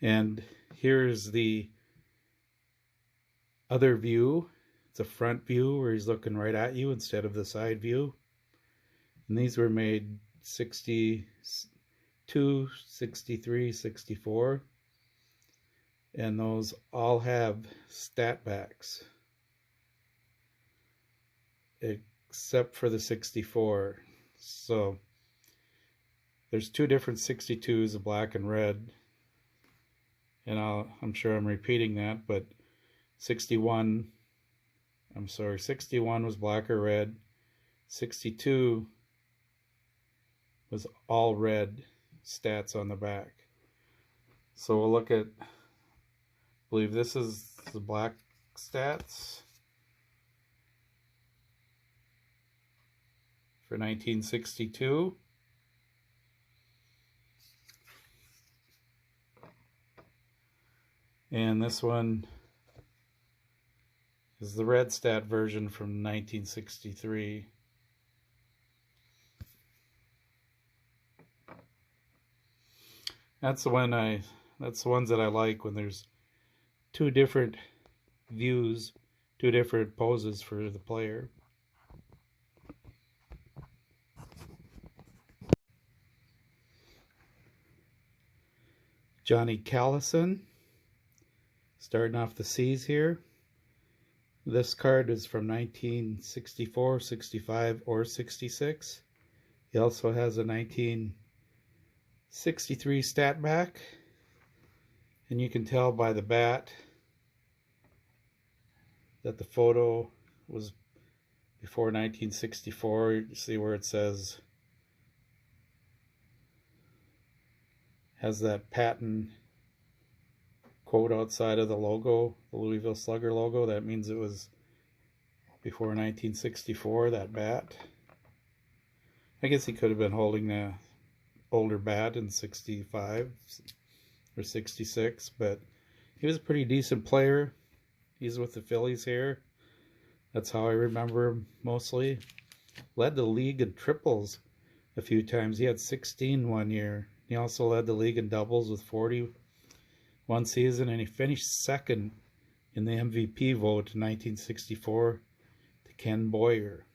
And here's the other view. It's a front view where he's looking right at you instead of the side view. And these were made 62, 63, 64. And those all have stat backs, except for the 64. So there's two different 62s, a black and red. And I'm sure I'm repeating that, but 61 was black or red. 62 was all red stats on the back. So we'll look at, I believe this is the black stats for 1962. And this one is the red stat version from 1963. That's the ones that I like, when there's two different views, two different poses for the player. Johnny Callison, starting off the C's here. This card is from 1964, 65, or 66. He also has a 1963 stat back. And you can tell by the bat that the photo was before 1964. You see where it says, has that patent quote outside of the logo, the Louisville Slugger logo. That means it was before 1964, that bat. I guess he could have been holding the older bat in 65 or 66, but he was a pretty decent player. He's with the Phillies here. That's how I remember him mostly. Led the league in triples a few times. He had 16 one year. He also led the league in doubles with 40 one season, and he finished second in the MVP vote in 1964 to Ken Boyer.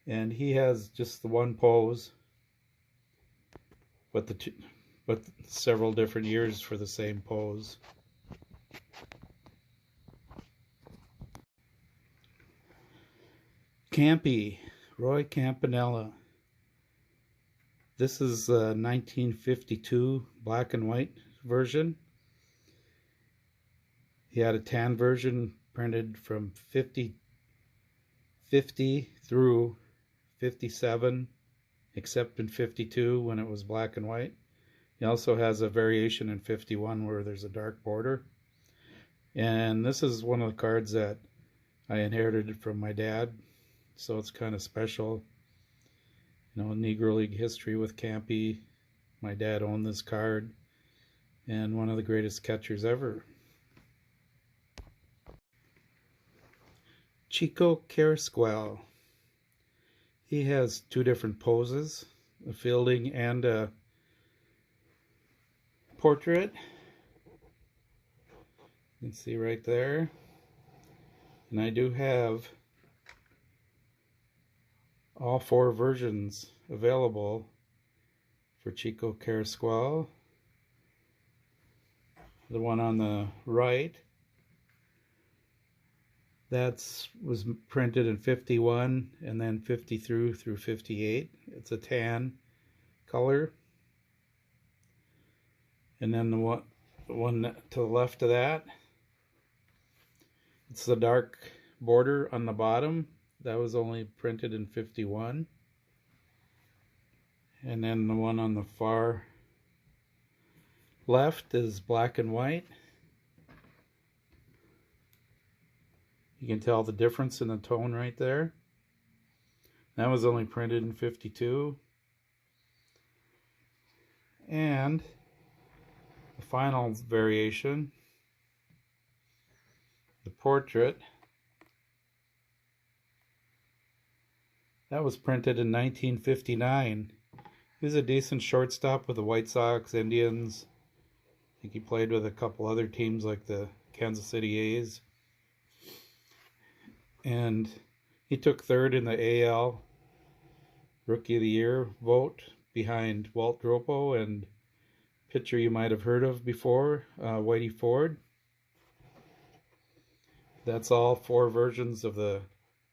And he has just the one pose, but several different years for the same pose. Campy, Roy Campanella. This is a 1952 black and white version. He had a tan version printed from 50 through 57, except in 52 when it was black and white. He also has a variation in 51 where there's a dark border. And this is one of the cards that I inherited from my dad, so it's kind of special. You know, Negro League history with Campy. My dad owned this card, and one of the greatest catchers ever. Chico Carrasquel. He has two different poses, a fielding and a portrait. You can see right there. And I do have all four versions available for Chico Carrasquel. The one on the right, that was printed in 51 and then 50 through 58. It's a tan color. And then the one to the left of that, it's the dark border on the bottom. That was only printed in 51. And then the one on the far left is black and white. You can tell the difference in the tone right there. That was only printed in 52. And the final variation, the portrait, that was printed in 1959. He was a decent shortstop with the White Sox, Indians, think he played with a couple other teams like the Kansas City A's. And he took third in the AL Rookie of the Year vote behind Walt Dropo and pitcher you might have heard of before, Whitey Ford. That's all 4 versions of the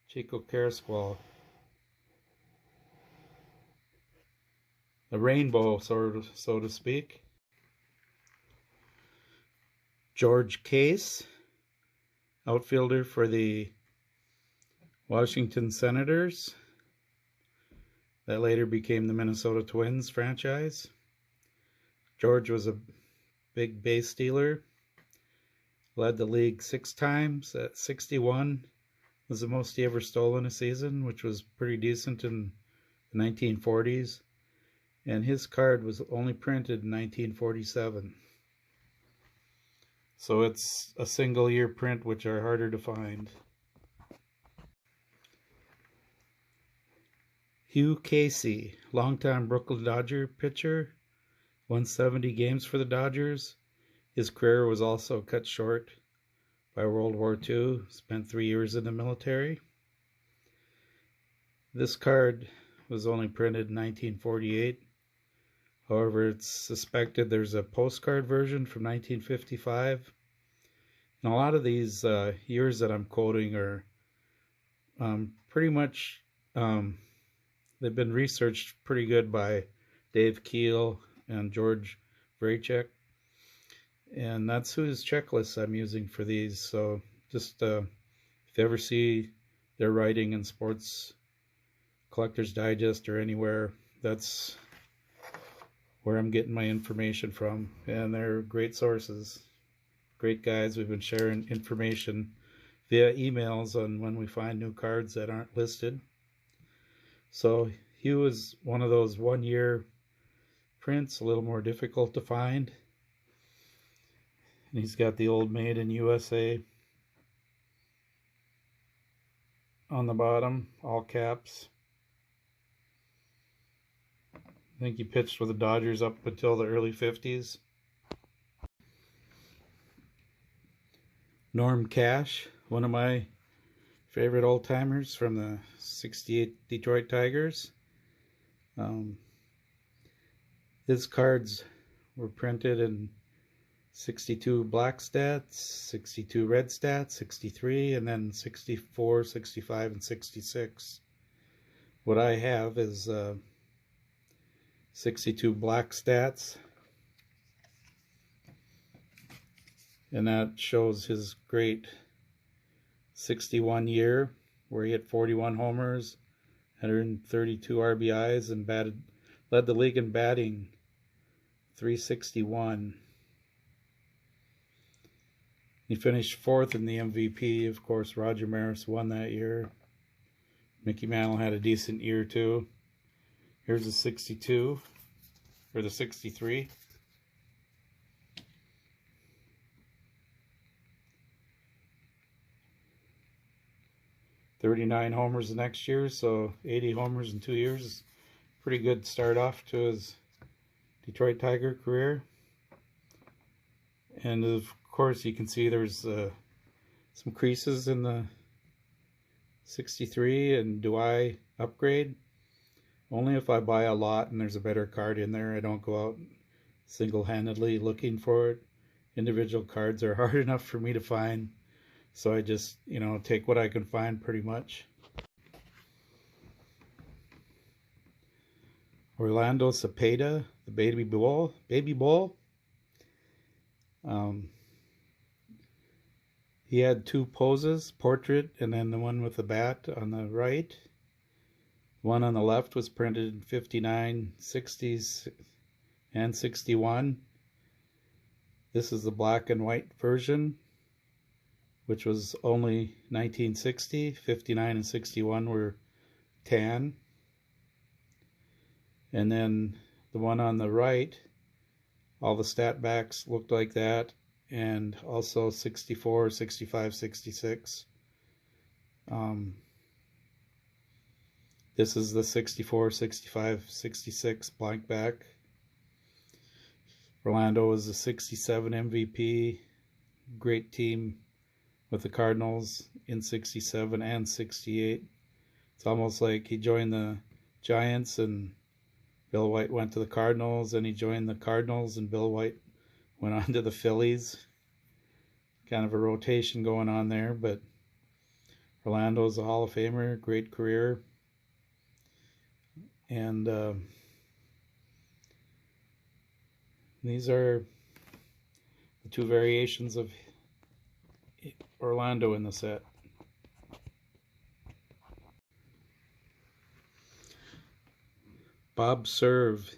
Chico Carasqual. The rainbow, so to speak. George Case, outfielder for the Washington Senators. That later became the Minnesota Twins franchise. George was a big base stealer. Led the league 6 times. At 61 was the most he ever stole in a season, which was pretty decent in the 1940s. And his card was only printed in 1947. So it's a single year print, which are harder to find. Hugh Casey, longtime Brooklyn Dodger pitcher, won 70 games for the Dodgers. His career was also cut short by World War II, spent 3 years in the military. This card was only printed in 1948. However, it's suspected there's a postcard version from 1955. And a lot of these years that I'm quoting are pretty much, they've been researched pretty good by Dave Keel and George Vrachek. And that's whose checklists I'm using for these. So just if you ever see their writing in Sports Collector's Digest or anywhere, that's where I'm getting my information from. And they're great sources. Great guys. We've been sharing information via emails on when we find new cards that aren't listed. So Hugh is one of those 1 year prints, a little more difficult to find. And he's got the old Made in USA on the bottom, all caps. I think he pitched with the Dodgers up until the early 50s. Norm Cash, one of my favorite old-timers from the 68 Detroit Tigers. His cards were printed in 62 black stats, 62 red stats, 63, and then 64, 65, and 66. What I have is 62 black stats, and that shows his great 61 year where he hit 41 homers, 132 RBIs, and led the league in batting, 361. He finished 4th in the MVP. Of course, Roger Maris won that year. Mickey Mantle had a decent year too. Here's the 62, or the 63. "39 homers the next year, so 80 homers in 2 years is a pretty good start off to his Detroit Tiger career. And of course, you can see there's some creases in the 63. And do I upgrade? Only if I buy a lot and there's a better card in there. I don't go out single-handedly looking for it. Individual cards are hard enough for me to find, so I just, take what I can find pretty much. Orlando Cepeda, the baby bull. He had 2 poses, portrait and then the one with the bat on the right. One on the left was printed in 59, 60s, and 61. This is the black and white version, which was only 1960. 59 and 61 were tan. And then the one on the right, all the stat backs looked like that, and also 64, 65, 66. This is the 64, 65, 66 blank back. Orlando was the 67 MVP. Great team with the Cardinals in 67 and 68. It's almost like he joined the Giants and Bill White went to the Cardinals, and he joined the Cardinals and Bill White went on to the Phillies. Kind of a rotation going on there, but Orlando's a Hall of Famer, great career. And these are the two variations of Orlando in the set. Bob Cerv,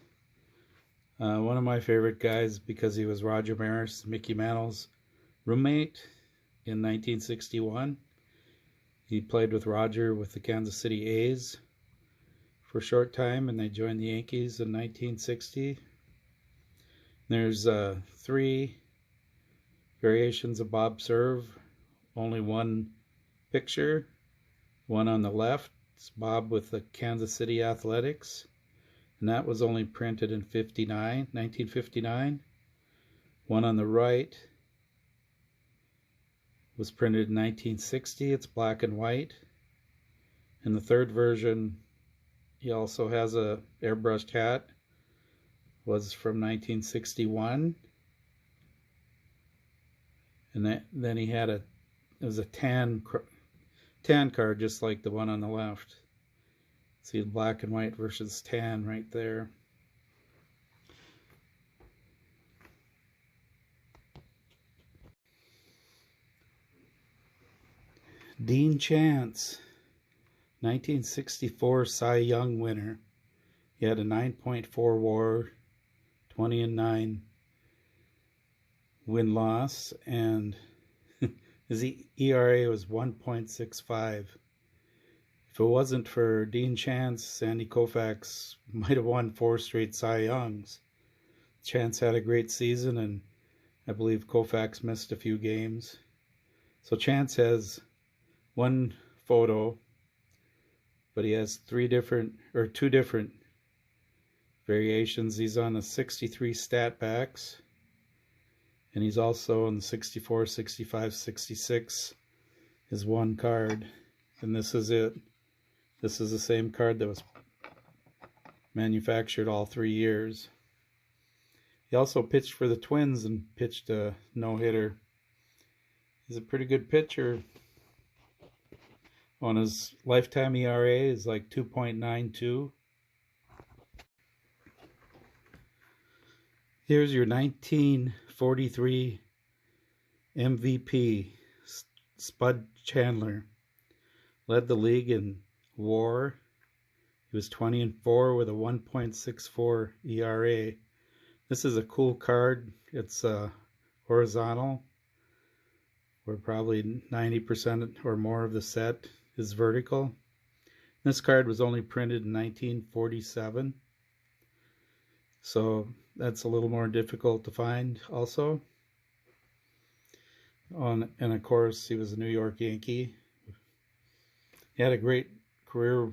one of my favorite guys because he was Roger Maris, Mickey Mantle's roommate in 1961. He played with Roger with the Kansas City A's for a short time, and they joined the Yankees in 1960. There's 3 variations of Bob Cerv, only one picture. One on the left is Bob with the Kansas City Athletics, and that was only printed in 1959. One on the right was printed in 1960. It's black and white. And the third version, he also has a airbrushed hat, was from 1961. And then he had it was a tan card, just like the one on the left. See the black and white versus tan right there. Dean Chance, 1964 Cy Young winner. He had a 9.4 WAR, 20-9 win-loss, and his ERA was 1.65. If it wasn't for Dean Chance, Sandy Koufax might have won 4 straight Cy Youngs. Chance had a great season, and I believe Koufax missed a few games. So Chance has one photo, but he has 2 different variations. He's on the 63 stat backs, and he's also on the 64, 65, 66 is one card, and this is it. This is the same card that was manufactured all 3 years. He also pitched for the Twins and pitched a no-hitter. He's a pretty good pitcher. On his lifetime ERA is like 2.92. Here's your 1943 MVP, Spud Chandler. Led the league in WAR. He was 20-4 with a 1.64 ERA. This is a cool card. It's horizontal, where probably 90% or more of the set is vertical. This card was only printed in 1947, so that's a little more difficult to find also. And of course, he was a New York Yankee. He had a great career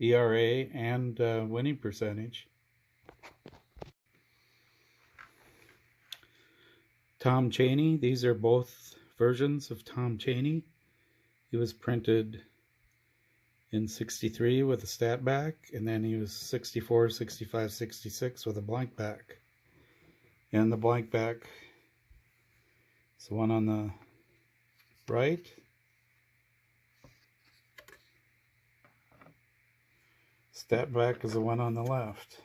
ERA and winning percentage. Tom Chaney, these are both versions of Tom Chaney. He was printed in 63 with a stat back, and then he was 64, 65, 66 with a blank back. And the blank back is the one on the right. Stat back is the one on the left.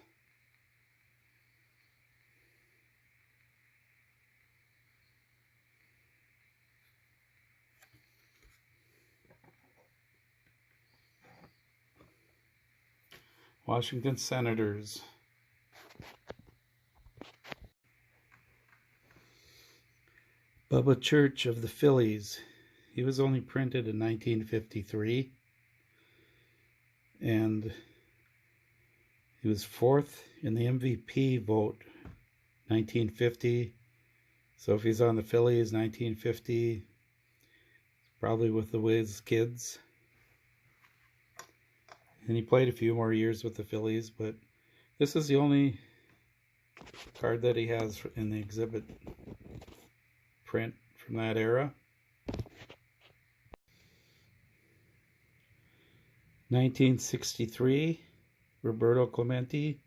Washington Senators. Bubba Church of the Phillies. He was only printed in 1953. And he was 4th in the MVP vote, 1950. So if he's on the Phillies, 1950, probably with the Wiz kids. And he played a few more years with the Phillies, but this is the only card that he has in the exhibit print from that era. 1963, Roberto Clemente,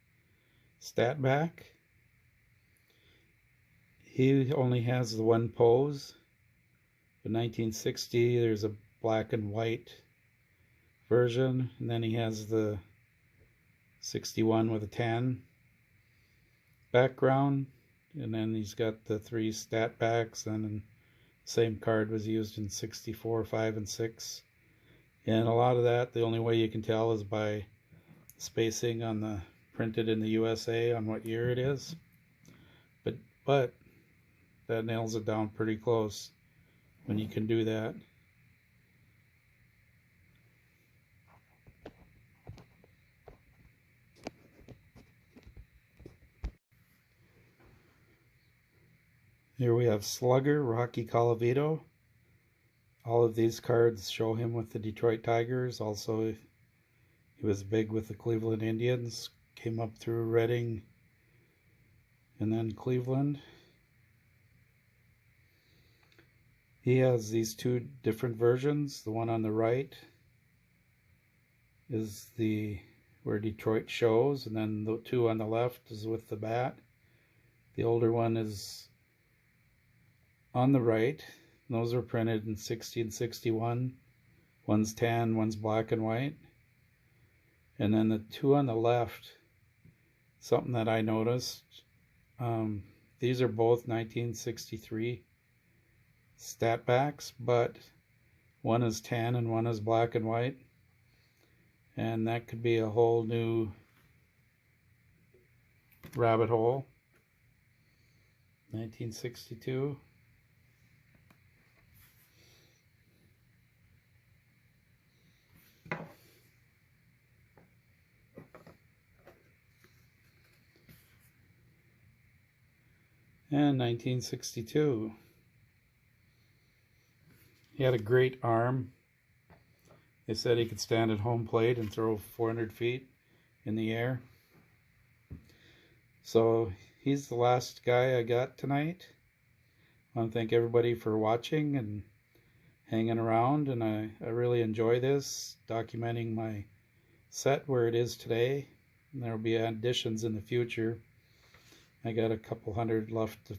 stat back. He only has the one pose. In 1960, there's a black and white version, and then he has the 61 with a tan background, and then he's got the 3 stat backs, and the same card was used in 64, 5, and 6. And a lot of that, the only way you can tell is by spacing on the printed in the USA on what year it is. But that nails it down pretty close when you can do that. Here we have Slugger, Rocky Colavito. All of these cards show him with the Detroit Tigers. Also, he was big with the Cleveland Indians. Came up through Reading and then Cleveland. He has these 2 different versions. The one on the right is where Detroit shows, and then the 2 on the left is with the bat. The older one is on the right. Those are printed in 60 and 61. One's tan, one's black and white. And then the 2 on the left, something that I noticed, these are both 1963 stat backs, but one is tan and one is black and white. And that could be a whole new rabbit hole. 1962. And 1962. He had a great arm. They said he could stand at home plate and throw 400 feet in the air. So he's the last guy I got tonight. I want to thank everybody for watching and hanging around, and I really enjoy this, documenting my set where it is today. And there will be additions in the future. I got a couple hundred left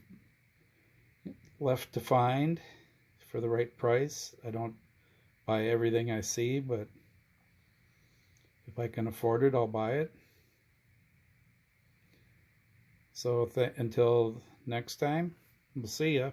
to find for the right price. I don't buy everything I see, but if I can afford it, I'll buy it. So until next time, we'll see ya.